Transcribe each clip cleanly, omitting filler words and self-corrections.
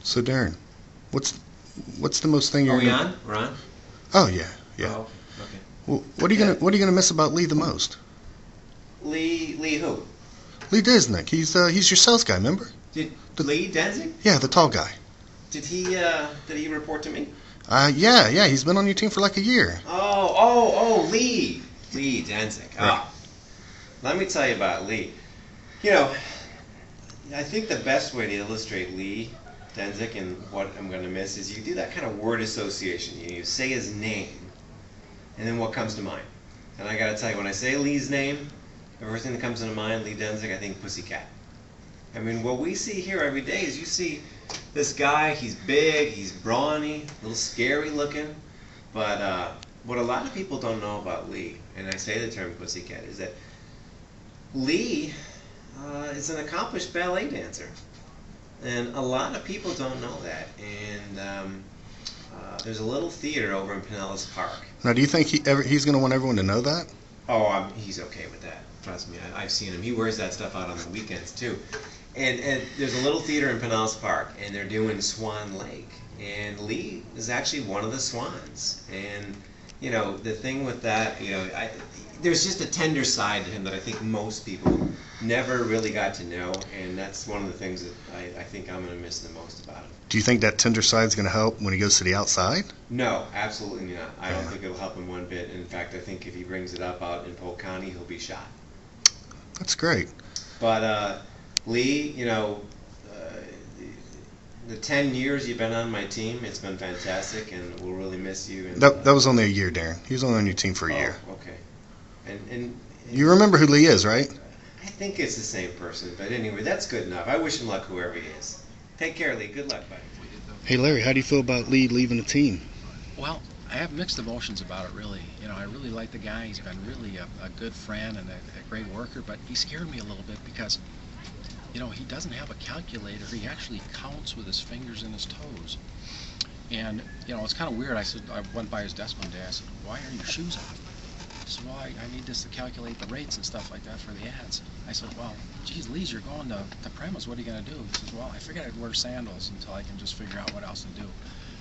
So Darren, what's what's the most thing Are you're we gonna? on? We're on? Oh yeah, yeah. Oh, okay. Well, what are you gonna miss about Lee the most? Lee who? Lee Disnick. He's your sales guy, remember? Did The, Lee Danzig? yeah, the tall guy. Did he report to me? Yeah. He's been on your team for like a year. Oh, Lee. Lee Danzig. Right. Ah, let me tell you about Lee. You know, I think the best way to illustrate Lee Danzig and what I'm going to miss is you do that kind of word association. You say his name, and then what comes to mind. And I got to tell you, when I say Lee's name, the first thing that comes into mind, Lee Danzig, I think Pussycat. I mean, what we see here every day is you see this guy, he's big, he's brawny, a little scary looking, but what a lot of people don't know about Lee, and I say the term Pussycat, is that Lee is an accomplished ballet dancer. And a lot of people don't know that. And there's a little theater over in Pinellas Park. Now, do you think he's gonna want everyone to know that? Oh, he's okay with that. Trust me, I've seen him. He wears that stuff out on the weekends too. And there's a little theater in Pinellas Park, and they're doing Swan Lake. And Lee is actually one of the swans. And you know, the thing with that, you know, there's just a tender side to him that I think most people never really got to know, and that's one of the things that I think I'm going to miss the most about him. Do you think that tender side's gonna help when he goes to the outside? No, absolutely not. I don't think it'll help him one bit. In fact, I think if he brings it up out in Polk County, he'll be shot. That's great. But Lee, you know, the 10 years you've been on my team, it's been fantastic, and we'll really miss you. And, That was only a year, Darren. He was only on your team for a year. Okay. And You remember who Lee is, right? I think it's the same person, but anyway, that's good enough. I wish him luck, whoever he is. Take care, Lee. Good luck, buddy. Hey Larry, how do you feel about Lee leaving the team? Well, I have mixed emotions about it, really. You know, I really like the guy. He's been really a good friend and a great worker, but he scared me a little bit because, you know, he doesn't have a calculator. He actually counts with his fingers and his toes. And, you know, it's kind of weird. I went by his desk one day. I said, why are your shoes off? He said, well, I need this to calculate the rates and stuff like that for the ads. I said, well, geez, Lee, you're going to premise. What are you going to do? He says, well, I figured I'd wear sandals until I can just figure out what else to do.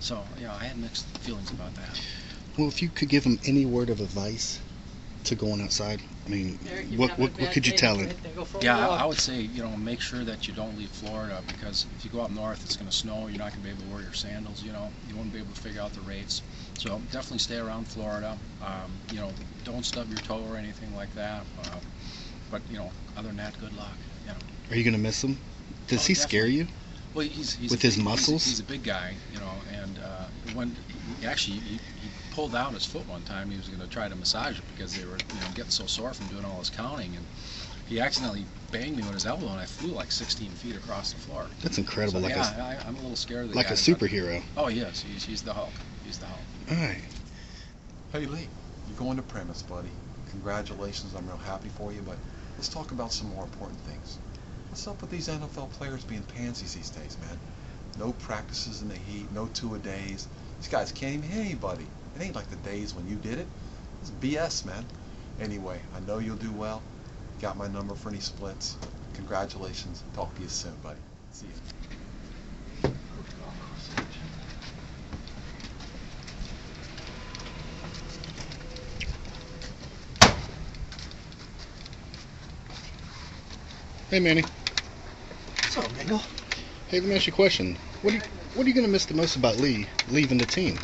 So, you know, I had mixed feelings about that. Well, if you could give him any word of advice to going outside, I mean, what could you tell him? Yeah, I would say, you know, make sure that you don't leave Florida, because if you go up north, it's going to snow. You're not going to be able to wear your sandals, you know. You won't be able to figure out the rates. So definitely stay around Florida. You know, don't stub your toe or anything like that. But, you know, other than that, good luck, you know. Are you going to miss him? Does he scare you? Well, he's with his muscles? He's a big guy, you know, and when he pulled out his foot one time, he was going to try to massage it because they were, you know, getting so sore from doing all his counting, and he accidentally banged me with his elbow, and I flew like 16 feet across the floor. That's incredible. So, like yeah, I'm a little scared of the like guy. a superhero. Oh yes, he's the Hulk. He's the Hulk. All right. Hey Lee, you're going to premise, buddy. Congratulations, I'm real happy for you, but let's talk about some more important things. What's up with these NFL players being pansies these days, man? No practices in the heat, no two-a-days. These guys can't even hit anybody. It ain't like the days when you did it. It's BS, man. Anyway, I know you'll do well. Got my number for any splits. Congratulations. Talk to you soon, buddy. See you. Hey Manny. What's up, Mingle? Hey, let me ask you a question. What are you going to miss the most about Lee leaving the team?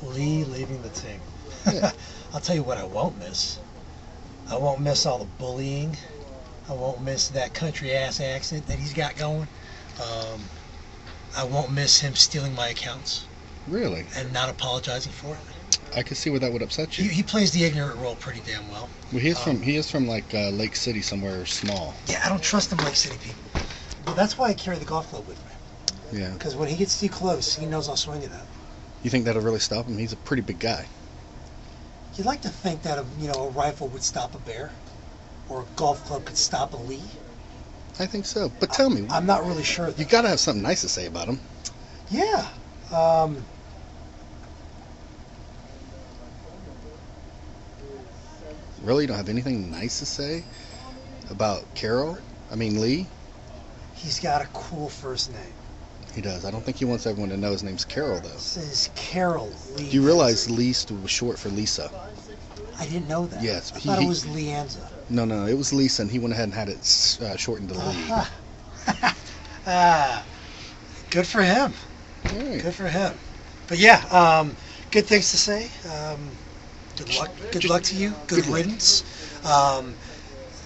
Lee leaving the team. Yeah. I'll tell you what I won't miss. I won't miss all the bullying. I won't miss that country ass accent that he's got going. I won't miss him stealing my accounts Really? and not apologizing for it. I can see where that would upset you. He plays the ignorant role pretty damn well. Well, he is from like Lake City, somewhere small. Yeah, I don't trust them Lake City people. But that's why I carry the golf club with me. Yeah. Because when he gets too close, he knows I'll swing it at him. You think that'll really stop him? He's a pretty big guy. You'd like to think that a rifle would stop a bear, or a golf club could stop a Lee. I think so. But tell me, I'm not really sure. you got to have something nice to say about him. Yeah. Really, you don't have anything nice to say about Lee? He's got a cool first name. He does. I don't think he wants everyone to know his name's Carol, though. This is Carol Lee. Do you realize Lee was short for Lisa? I didn't know that. Yes. I thought it was Leanza. No, it was Lisa, and he went ahead and had it shortened to Lee. Good for him. Right. Good for him. But yeah, good things to say. Good luck. Good luck to you. Good riddance.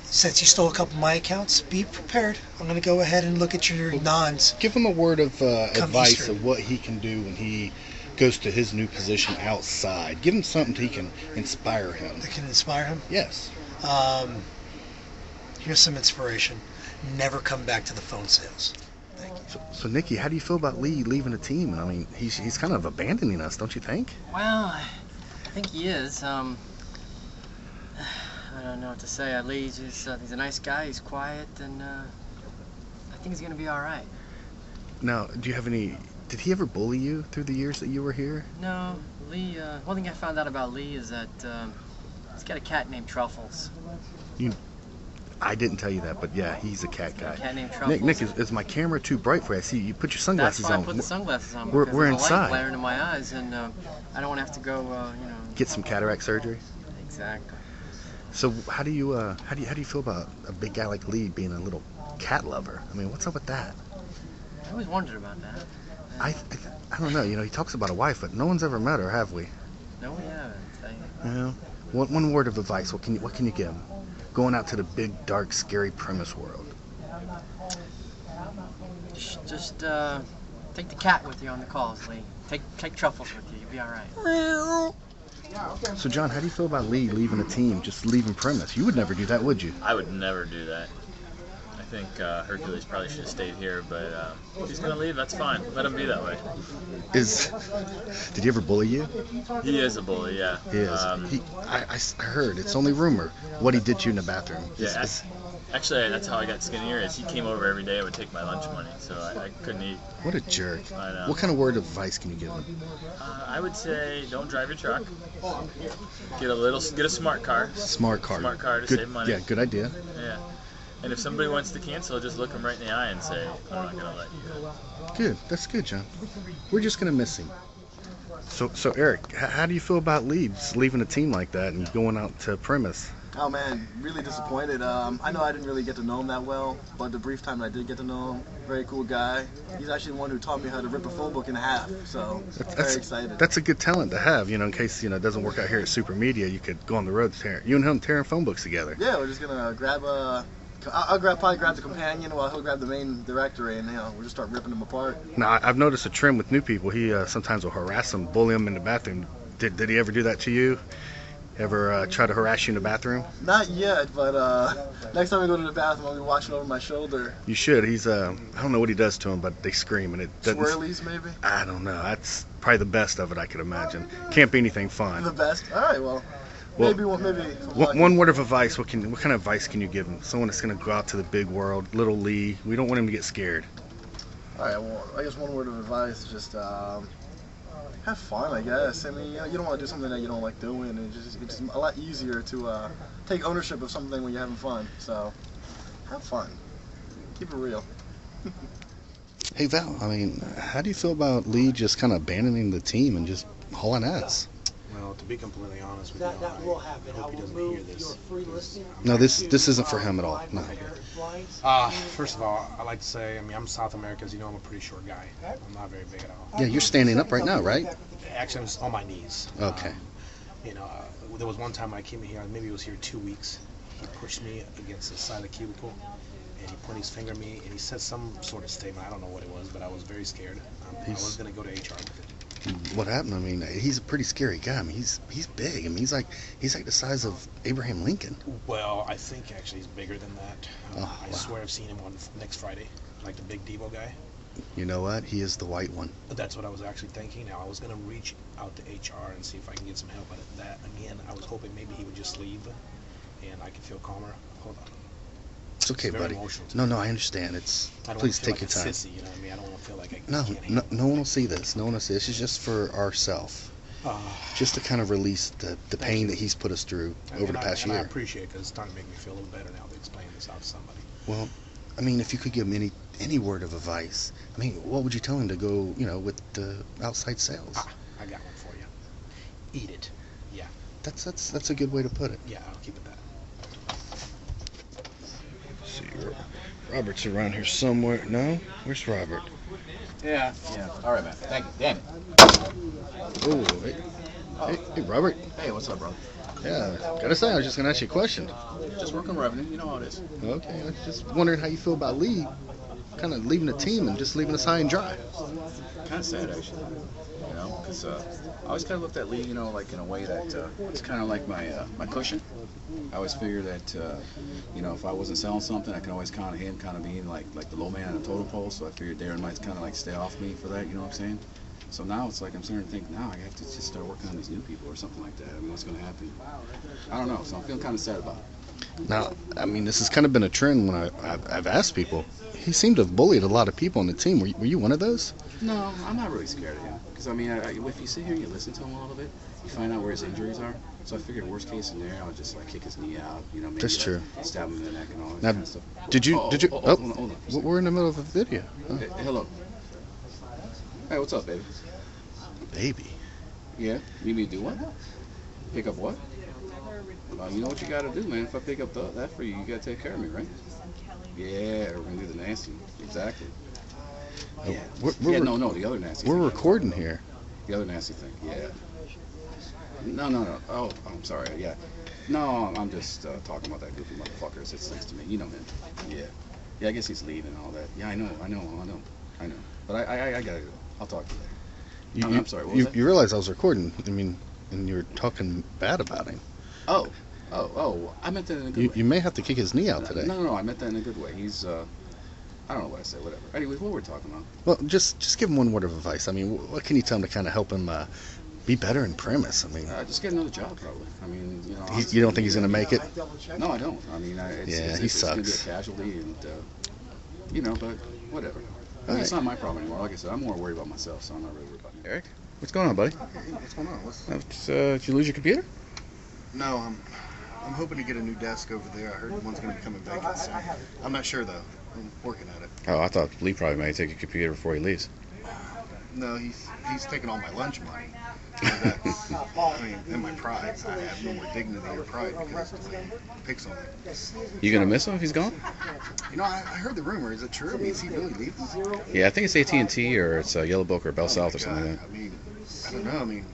Since you stole a couple of my accounts, be prepared. I'm going to go ahead and look at your nons. Give him a word of advice Eastern. of what he can do when he goes to his new position outside. Give him something he can inspire him. That can inspire him. Yes. Here's some inspiration. Never come back to the phone sales. Thank you. So Nikki, how do you feel about Lee leaving the team? I mean, he's kind of abandoning us, don't you think? Well, I think he is. I don't know what to say. Lee, he's a nice guy. He's quiet, and I think he's gonna be all right. Now, do you have any? Did he ever bully you through the years that you were here? No, Lee. One thing I found out about Lee is that he's got a cat named Truffles. I didn't tell you that, but yeah, he's a cat guy. A cat named Truffles. Nick, is my camera too bright for you? I see you put your sunglasses That's why on. I put the sunglasses on. We're because there's a inside. light glaring in my eyes, and I don't want to have to go. Get some cataract surgery. Exactly. So how do you feel about a big guy like Lee being a little cat lover? I mean, what's up with that? I always wondered about that. I don't know. He talks about a wife, but no one's ever met her, have we? No, we haven't. Yeah. One word of advice. What can you give him? Going out to the big, dark, scary premise world. Just take the cat with you on the calls, Lee. Take Truffles with you. You'll be all right. So John, how do you feel about Lee leaving the team, just leaving premise? You would never do that, would you? I would never do that. I think Hercules probably should have stayed here, but if he's going to leave, that's fine. Let him be that way. Did he ever bully you? He is a bully, yeah. He is. I heard, it's only rumor, what he did to you in the bathroom. Yeah, actually, that's how I got skinnier, is he came over every day and would take my lunch money, so I couldn't eat. What a jerk. I know. What kind of word of advice can you give him? I would say don't drive your truck. Get a smart car. Smart car. Smart car to Good, save money. Yeah, good idea. Yeah. And if somebody wants to cancel, just look them right in the eye and say, I'm not going to let you. Good. That's good, John. We're just going to miss him. So Eric, how do you feel about Leeds leaving a team like that and going out to premise? Oh man, really disappointed. I know I didn't really get to know him that well, but the brief time I did get to know him, very cool guy. He's actually the one who taught me how to rip a phone book in half, so very excited. That's a good talent to have, in case, it doesn't work out here at Super Media, you could go on the road you and him tearing phone books together. Yeah, we're just gonna I'll probably grab the companion while he'll grab the main directory, and we'll just start ripping them apart. Now, I've noticed a trend with new people. He sometimes will harass them, bully them in the bathroom. Did he ever do that to you? Ever try to harass you in the bathroom? Not yet, but next time we go to the bathroom, I'll be watching over my shoulder. You should. He's I don't know what he does to them, but they scream and it doesn't. Swirlies, maybe? I don't know. That's probably the best of it I could imagine. Can't be anything fun. The best? All right, well. Maybe. One word of advice. What kind of advice can you give him? Someone that's going to go out to the big world, little Lee. We don't want him to get scared. All right. Well, I guess one word of advice is just have fun. I guess. I mean, you don't want to do something that you don't like doing, and it's just a lot easier to take ownership of something when you're having fun. So, have fun. Keep it real. Hey Val, I mean, how do you feel about Lee just kind of abandoning the team and just hauling ass? Well, to be completely honest with you, That will happen. I hope he doesn't hear this. No, this isn't for him at all. No. First of all, I like to say, I'm South American, as you know, I'm a pretty short guy. I'm not very big at all. Yeah, you're standing up right now, right? Actually, I'm on my knees. Okay. There was one time when I came in here, maybe it was here 2 weeks. He pushed me against the side of the cubicle, and he pointed his finger at me, and he said some sort of statement. I don't know what it was, but I was very scared. I was going to go to HR with it. What happened? I mean, he's a pretty scary guy. I mean, he's big. I mean, he's like the size of Abraham Lincoln. Well, I think actually he's bigger than that. Wow. I swear I've seen him on next Friday, like the big Devo guy. You know what? He is the white one. That's what I was actually thinking. Now, I was going to reach out to HR and see if I can get some help. But that, again, I was hoping maybe he would just leave and I could feel calmer. Hold on. It's okay, It's very buddy. emotional to No, me. I understand. I don't Please want to feel take your like a time. sissy, you know what I mean? I don't want to feel like I No, can't handle no one will see this. No one will see this. It's just for ourselves. Just to kind of release the pain that he's put us through over the past year. I appreciate it because it's starting to make me feel a little better now to explain this out to somebody. Well, I mean, if you could give him any word of advice, I mean, what would you tell him to go, with the outside sales? I got one for you. Eat it. Yeah. That's a good way to put it. Yeah, I'll keep it that. Let's see, Robert's around here somewhere. No, where's Robert? Yeah. All right, man. Thank you. Damn it. Oh, hey, Robert. Hey, what's up, bro? Yeah, gotta say, I was just gonna ask you a question. Just working revenue. You know how it is. Okay, I was just wondering how you feel about Lee, kind of leaving the team and just leaving us high and dry. Kind of sad, actually. Because I always kind of looked at Lee, like in a way that it's kind of like my cushion. I always figured that, if I wasn't selling something, I could always count on him kind of being like the low man on the totem pole. So I figured Darren might kind of like stay off me for that. You know what I'm saying? So now it's like I'm starting to think, now I have to just start working on these new people or something like that. I mean, what's going to happen? I don't know. So I'm feeling kind of sad about it. Now, I mean, this has kind of been a trend when I've asked people. He seemed to have bullied a lot of people on the team. Were you one of those? No, I'm not really scared of him. Because, I mean, if you sit here and you listen to him a little bit, you find out where his injuries are. So I figured worst case scenario, I would just like kick his knee out, maybe That's true. Stab him in the neck and all that Now, kind of stuff. did you? Hold on. We're in the middle of a video. Oh. Hey, hello. Hey, what's up, baby? Baby. Yeah? Need me to do what? Pick up what? You know what you gotta do, man. If I pick up that for you, you gotta take care of me, right? Yeah, we're gonna do the nasty. Exactly. Yeah. No, the other nasty We're thing. recording here. The other nasty thing, yeah. No. Oh, I'm sorry, yeah. No, I'm just talking about that goofy motherfucker that sits next to me. You know him. Yeah. Yeah, I guess he's leaving and all that. Yeah, I know. But I gotta go. I'll talk to you later. I'm sorry, what was that? You realize I was recording, I mean, and you were talking bad about him. Oh, I meant that in a good way. You may have to kick his knee out today. No, I meant that in a good way. He's, I don't know what I said, whatever. Anyways, what were we talking about? Well, just give him one word of advice. I mean, what can you tell him to kind of help him be better in premise? I mean, just get another job, probably. I mean, you don't think he's going to make it? No, I don't. I mean, he it's going to be a sucks. casualty, and, but whatever. I mean, Right. It's not my problem anymore. Like I said, I'm more worried about myself, so I'm not really worried about you. Eric, what's going on, buddy? Hey, what's going on? Did you lose your computer? No, I'm hoping to get a new desk over there. I heard one's going to be coming vacant soon. I'm not sure though. I'm working at it. Oh, I thought Lee probably might take your computer before he leaves. No, he's taking all my lunch money. And my pride. I have no more dignity or pride because the way he picks on me. You gonna miss him if he's gone? I heard the rumor. Is it true? I mean, is he really leaving? Yeah, I think it's AT&T or it's Yellow Book or Bell South or something like that. I mean, I don't know. I mean,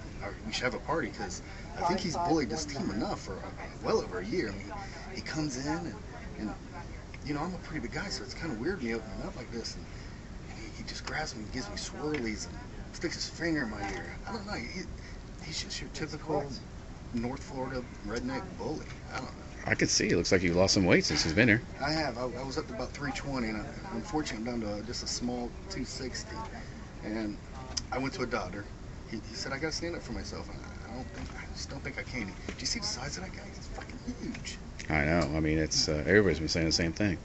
we should have a party because I think he's bullied this team enough for well over a year. I mean, he comes in and I'm a pretty big guy, so it's kind of weird me opening up like this. And he just grabs me and gives me swirlies and sticks his finger in my ear. I don't know. He's just your typical North Florida redneck bully. I don't know. I could see. It looks like you've lost some weight since he's been here. I have. I was up to about 320, and unfortunately I'm down to just a small 260. And I went to a doctor. He said I got to stand up for myself. And I just don't think I can. Do you see the size of that guy? He's fucking huge. I know. I mean, it's everybody's been saying the same thing.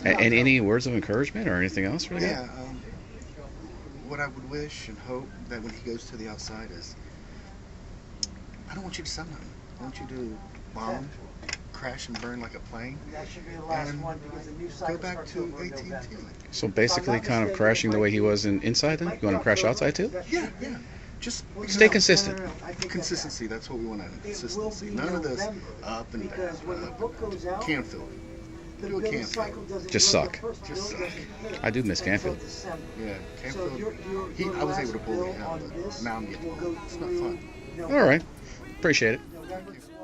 And any words of encouragement or anything else for the guy? Yeah. What I would wish and hope that when he goes to the outside is, I don't want you to sell nothing. I want you to bomb, crash and burn like a plane, and go back to AT&T. So basically kind of crashing the way he was inside then? You want to crash outside too? Yeah. Just Stay consistent. Consistency, that's what we want to have. Consistency. None of this up and down. Canfield. Do a Canfield. Just suck. Just suck. I do miss Canfield. Yeah, Canfield. I was able to bully him, but now I'm getting old. It's not fun. All right. Appreciate it. Thank you.